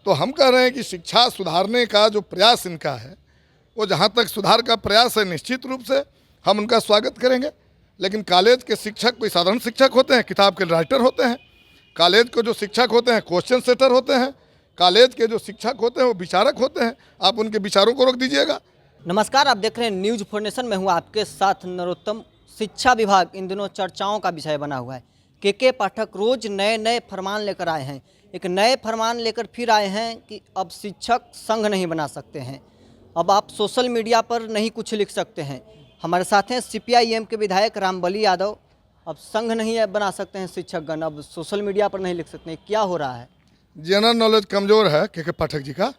तो हम कह रहे हैं कि शिक्षा सुधारने का जो प्रयास इनका है, वो जहाँ तक सुधार का प्रयास है निश्चित रूप से हम उनका स्वागत करेंगे। लेकिन कॉलेज के शिक्षक कोई साधारण शिक्षक होते हैं, किताब के राइटर होते हैं। कॉलेज के जो शिक्षक होते हैं क्वेश्चन सेटर होते हैं। कॉलेज के जो शिक्षक होते हैं वो विचारक होते हैं। आप उनके विचारों को रोक दीजिएगा। नमस्कार, आप देख रहे हैं न्यूज़ फॉर नेशन। मैं हूं आपके साथ नरोत्तम। शिक्षा विभाग इन दिनों चर्चाओं का विषय बना हुआ है। के पाठक रोज नए नए फरमान लेकर आए हैं। एक नए फरमान लेकर फिर आए हैं कि अब शिक्षक संघ नहीं बना सकते हैं, अब आप सोशल मीडिया पर नहीं कुछ लिख सकते हैं। हमारे साथ हैं CPIM के विधायक रामबली यादव। अब संघ नहीं बना सकते हैं शिक्षकगण, अब सोशल मीडिया पर नहीं लिख सकते हैं, क्या हो रहा है? जनरल नॉलेज कमज़ोर है के पाठक जी का,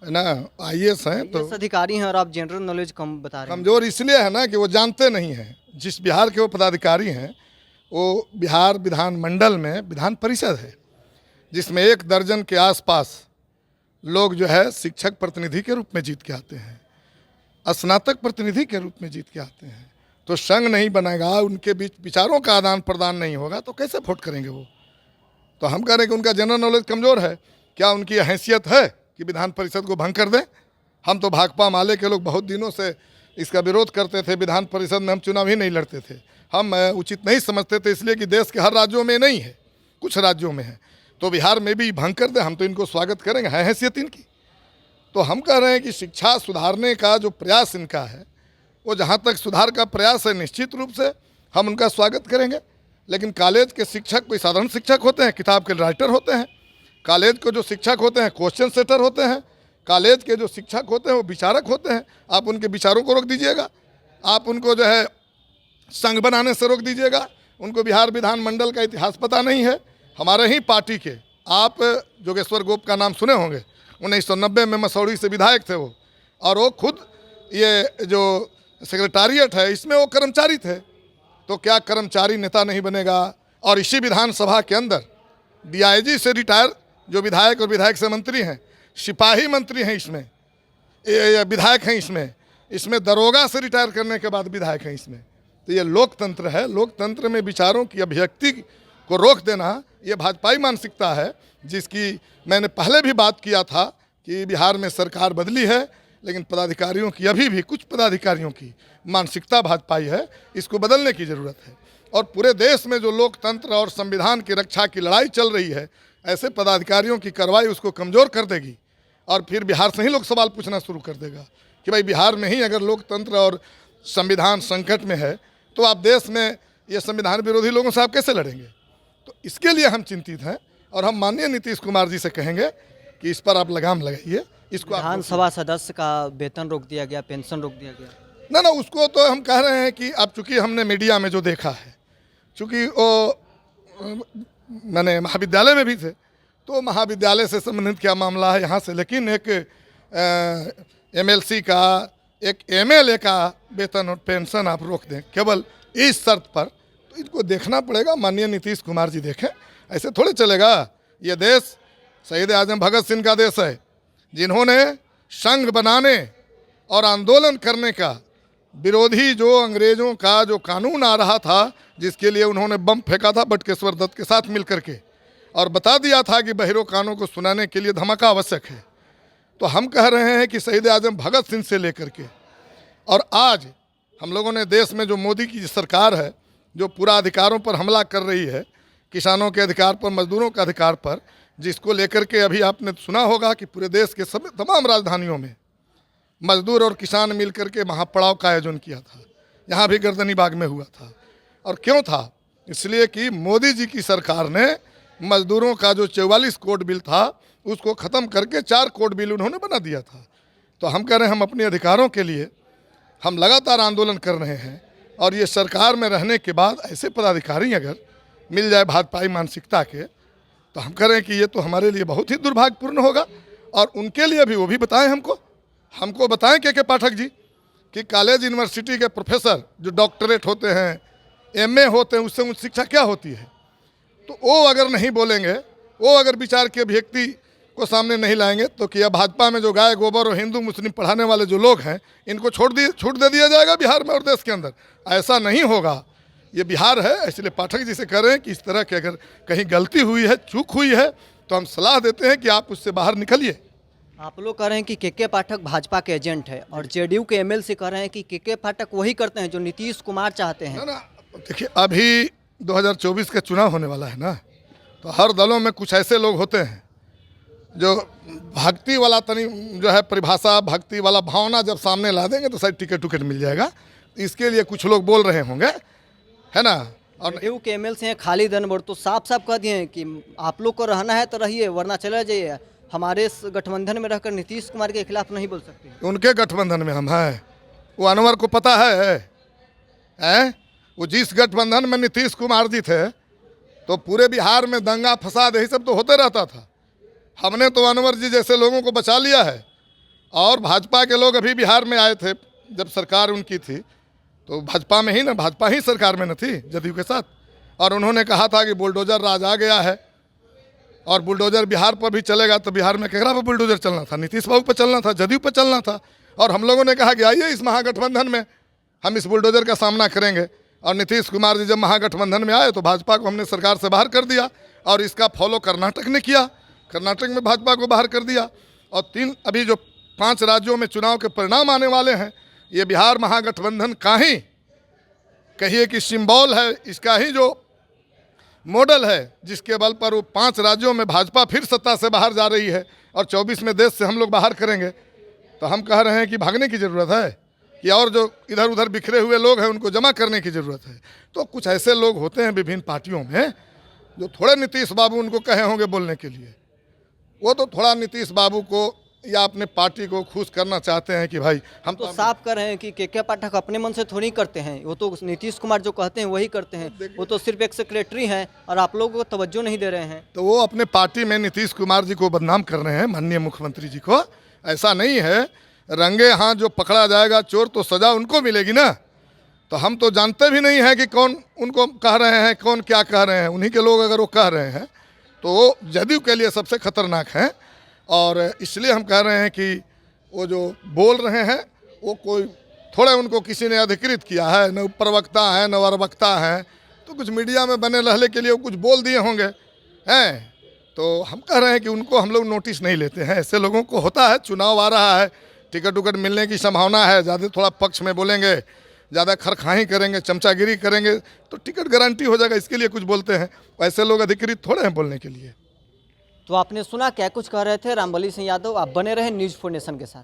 है ना। IAS हैं तो अधिकारी हैं और आप जनरल नॉलेज कम बता रहे हैं। कमज़ोर इसलिए है ना कि वो जानते नहीं हैं। जिस बिहार के वो पदाधिकारी हैं वो बिहार विधानमंडल में विधान परिषद है, जिसमें 1 दर्जन के आसपास लोग जो है शिक्षक प्रतिनिधि के रूप में जीत के आते हैं, स्नातक प्रतिनिधि के रूप में जीत के आते हैं। तो संघ नहीं बनेगा, उनके बीच विचारों का आदान प्रदान नहीं होगा तो कैसे वोट करेंगे वो? तो हम कह रहे हैं कि उनका जनरल नॉलेज कमज़ोर है। क्या उनकी हैसियत है कि विधान परिषद को भंग कर दें? हम तो भाकपा माले के लोग बहुत दिनों से इसका विरोध करते थे। विधान परिषद में हम चुनाव ही नहीं लड़ते थे। हम उचित नहीं समझते थे, इसलिए कि देश के हर राज्यों में नहीं है, कुछ राज्यों में है। तो बिहार में भी भंग कर दें, हम तो इनको स्वागत करेंगे, है हैसियत इनकी। तो हम कह रहे हैं कि शिक्षा सुधारने का जो प्रयास इनका है, वो जहाँ तक सुधार का प्रयास है निश्चित रूप से हम उनका स्वागत करेंगे। लेकिन कॉलेज के शिक्षक कोई साधारण शिक्षक होते हैं, किताब के राइटर होते हैं। कॉलेज के जो शिक्षक होते हैं क्वेश्चन सेटर होते हैं। कॉलेज के जो शिक्षक होते हैं वो विचारक होते हैं। आप उनके विचारों को रोक दीजिएगा। आप उनको जो है संघ बनाने से रोक दीजिएगा। उनको बिहार विधानमंडल का इतिहास पता नहीं है। हमारे ही पार्टी के आप जोगेश्वर गोप का नाम सुने होंगे, 1990 में मसौड़ी से विधायक थे वो, और वो खुद ये जो सेक्रेटारिएट है इसमें वो कर्मचारी थे। तो क्या कर्मचारी नेता नहीं बनेगा? और इसी विधानसभा के अंदर DIG से रिटायर जो विधायक और विधायक से मंत्री हैं, सिपाही मंत्री हैं, इसमें विधायक हैं, इसमें दरोगा से रिटायर करने के बाद विधायक हैं इसमें। तो ये लोकतंत्र है। लोकतंत्र में विचारों की अभिव्यक्ति को रोक देना ये भाजपाई मानसिकता है, जिसकी मैंने पहले भी बात किया था कि बिहार में सरकार बदली है, लेकिन पदाधिकारियों की अभी भी कुछ पदाधिकारियों की मानसिकता भाजपाई है। इसको बदलने की ज़रूरत है। और पूरे देश में जो लोकतंत्र और संविधान की रक्षा की लड़ाई चल रही है, ऐसे पदाधिकारियों की कार्रवाई उसको कमज़ोर कर देगी। और फिर बिहार से ही लोग सवाल पूछना शुरू कर देगा कि भाई बिहार में ही अगर लोकतंत्र और संविधान संकट में है तो आप देश में ये संविधान विरोधी लोगों से आप कैसे लड़ेंगे? तो इसके लिए हम चिंतित हैं और हम माननीय नीतीश कुमार जी से कहेंगे कि इस पर आप लगाम लगाइए। इसको विधानसभा सदस्य का वेतन रोक दिया गया, पेंशन रोक दिया गया। ना उसको तो हम कह रहे हैं कि अब चूंकि हमने मीडिया में जो देखा है, चूँकि वो मैंने महाविद्यालय में भी थे, तो महाविद्यालय से संबंधित क्या मामला है यहाँ से, लेकिन एक MLC का, एक MLA का वेतन और पेंशन आप रोक दें केवल इस शर्त पर, तो इनको देखना पड़ेगा। माननीय नीतीश कुमार जी देखें, ऐसे थोड़े चलेगा। ये देश शहीद आजम भगत सिंह का देश है, जिन्होंने संघ बनाने और आंदोलन करने का विरोधी जो अंग्रेज़ों का जो कानून आ रहा था, जिसके लिए उन्होंने बम फेंका था बटुकेश्वर दत्त के साथ मिल करके, और बता दिया था कि बहिरों कानों को सुनाने के लिए धमाका आवश्यक है। तो हम कह रहे हैं कि शहीद आजम भगत सिंह से लेकर के और आज हम लोगों ने देश में जो मोदी की सरकार है, जो पूरा अधिकारों पर हमला कर रही है, किसानों के अधिकार पर, मजदूरों के अधिकार पर, जिसको लेकर के अभी आपने सुना होगा कि पूरे देश के सब तमाम राजधानियों में मजदूर और किसान मिल करके महापड़ाव का आयोजन किया था। यहाँ भी गर्दनी बाग में हुआ था। और क्यों था? इसलिए कि मोदी जी की सरकार ने मजदूरों का जो 44 कोड बिल था उसको ख़त्म करके 4 कोड बिल उन्होंने बना दिया था। तो हम कह रहे हैं हम अपने अधिकारों के लिए हम लगातार आंदोलन कर रहे हैं। और ये सरकार में रहने के बाद ऐसे पदाधिकारी अगर मिल जाए भाजपाई मानसिकता के, तो हम कह रहे हैं कि ये तो हमारे लिए बहुत ही दुर्भाग्यपूर्ण होगा। और उनके लिए भी वो भी बताएं, हमको बताएं के पाठक जी कि कॉलेज यूनिवर्सिटी के प्रोफेसर जो डॉक्टरेट होते हैं, MA होते हैं, उससे उच्च शिक्षा क्या होती है? तो वो अगर नहीं बोलेंगे, वो अगर विचार के अभिव्यक्ति को सामने नहीं लाएंगे, तो क्या भाजपा में जो गाय गोबर और हिंदू मुस्लिम पढ़ाने वाले जो लोग हैं, इनको छूट दे दिया जाएगा बिहार में और देश के अंदर? ऐसा नहीं होगा। ये बिहार है, इसलिए पाठक जी से कह रहे हैं कि इस तरह की अगर कहीं गलती हुई है, चूक हुई है, तो हम सलाह देते हैं कि आप उससे बाहर निकलिए। आप लोग कह रहे हैं कि के पाठक भाजपा के एजेंट है और जेडीयू के एमएलसी कह रहे हैं कि के पाठक वही करते हैं जो नीतीश कुमार चाहते हैं। ना देखिए, अभी 2024 का चुनाव होने वाला है ना, तो हर दलों में कुछ ऐसे लोग होते हैं जो भक्ति वाला तनी जो है परिभाषा, भक्ति वाला भावना जब सामने ला देंगे तो शायद टिकट टुकट मिल जाएगा। इसके लिए कुछ लोग बोल रहे होंगे, है ना। और जेडीयू के एमएलसी हैं खालिद अनवर, तो साफ साफ कह दिए हैं कि आप लोग को रहना है तो रहिए वरना चले जाइए, हमारे इस गठबंधन में रहकर नीतीश कुमार के खिलाफ नहीं बोल सकते। उनके गठबंधन में हम हैं, वो अनवर को पता है? वो जिस गठबंधन में नीतीश कुमार जी थे तो पूरे बिहार में दंगा फसाद यही सब तो होते रहता था। हमने तो अनवर जी जैसे लोगों को बचा लिया है। और भाजपा के लोग अभी बिहार में आए थे जब सरकार उनकी थी, तो भाजपा में ही ना, भाजपा ही सरकार में न थी जदयू के साथ, और उन्होंने कहा था कि बुलडोजर राज आ गया है और बुलडोजर बिहार पर भी चलेगा। तो बिहार में केकरा पर बुलडोजर चलना था? नीतीश बाबू पर चलना था, जदयू पर चलना था। और हम लोगों ने कहा कि आइए इस महागठबंधन में हम इस बुलडोजर का सामना करेंगे। और नीतीश कुमार जी जब महागठबंधन में आए तो भाजपा को हमने सरकार से बाहर कर दिया, और इसका फॉलो कर्नाटक ने किया। कर्नाटक में भाजपा को बाहर कर दिया। और अभी जो 5 राज्यों में चुनाव के परिणाम आने वाले हैं, ये बिहार महागठबंधन का ही कहिए कि सिंबल है, इसका ही जो मॉडल है, जिसके बल पर वो 5 राज्यों में भाजपा फिर सत्ता से बाहर जा रही है और 24 में देश से हम लोग बाहर करेंगे। तो हम कह रहे हैं कि भागने की ज़रूरत है कि और जो इधर उधर बिखरे हुए लोग हैं उनको जमा करने की ज़रूरत है। तो कुछ ऐसे लोग होते हैं विभिन्न पार्टियों में जो थोड़े नीतीश बाबू उनको कहे होंगे बोलने के लिए, वो तो थोड़ा नीतीश बाबू को या अपने पार्टी को खुश करना चाहते हैं कि भाई हम तो साफ कर रहे हैं कि के पाठक अपने मन से थोड़ी करते हैं, वो तो नीतीश कुमार जो कहते हैं वही करते हैं। वो तो सिर्फ एक सेक्रेटरी हैं और आप लोगों को तवज्जो नहीं दे रहे हैं। तो वो अपने पार्टी में नीतीश कुमार जी को बदनाम कर रहे हैं, माननीय मुख्यमंत्री जी को। ऐसा नहीं है, रंगे हाथ जो पकड़ा जाएगा चोर तो सजा उनको मिलेगी ना। तो हम तो जानते भी नहीं हैं कि कौन उनको कह रहे हैं, कौन क्या कह रहे हैं। उन्हीं के लोग अगर वो कह रहे हैं तो वो जदयू के लिए सबसे खतरनाक हैं। और इसलिए हम कह रहे हैं कि वो जो बोल रहे हैं वो कोई थोड़े उनको किसी ने अधिकृत किया है, न प्रवक्ता है न वरवक्ता है, तो कुछ मीडिया में बने रहने के लिए वो कुछ बोल दिए होंगे हैं। तो हम कह रहे हैं कि उनको हम लोग नोटिस नहीं लेते हैं। ऐसे लोगों को होता है, चुनाव आ रहा है, टिकट उकट मिलने की संभावना है, ज़्यादा थोड़ा पक्ष में बोलेंगे, ज़्यादा खरखाही करेंगे, चमचागिरी करेंगे तो टिकट गारंटी हो जाएगा, इसके लिए कुछ बोलते हैं। ऐसे लोग अधिकृत थोड़े हैं बोलने के लिए। तो आपने सुना क्या कुछ कह रहे थे रामबली सिंह यादव। आप बने रहे न्यूज़ 4 नेशन के साथ।